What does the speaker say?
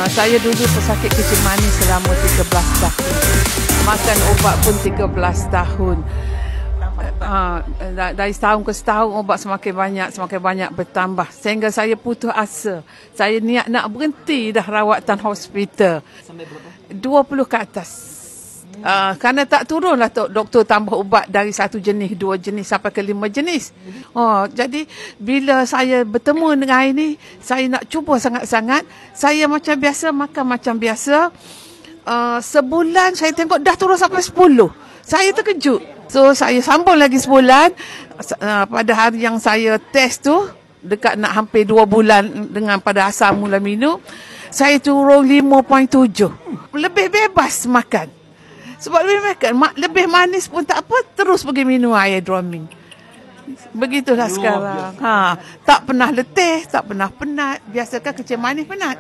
Saya dulu pesakit kecil manis selama 13 tahun. Makan ubat pun 13 tahun. Dari setahun ke setahun ubat semakin banyak bertambah. Sehingga saya putus asa. Saya niat nak berhenti dah rawatan hospital. Sampai berapa? 20 ke atas. Kerana tak turunlah doktor tambah ubat dari 1 jenis, 2 jenis sampai ke 5 jenis. Jadi bila saya bertemu dengan ini, saya nak cuba sangat-sangat. Saya macam biasa, makan macam biasa. Sebulan saya tengok dah turun sampai 10. Saya terkejut. So saya sambung lagi sebulan. Pada hari yang saya test tu, dekat nak hampir 2 bulan dengan pada asal mula minum, saya turun 5.7. Lebih bebas makan. Sebab lebih manis pun tak apa, terus pergi minum air Dromin. Begitulah sekarang. Tak pernah letih, tak pernah penat. Biasakan kecil manis penat.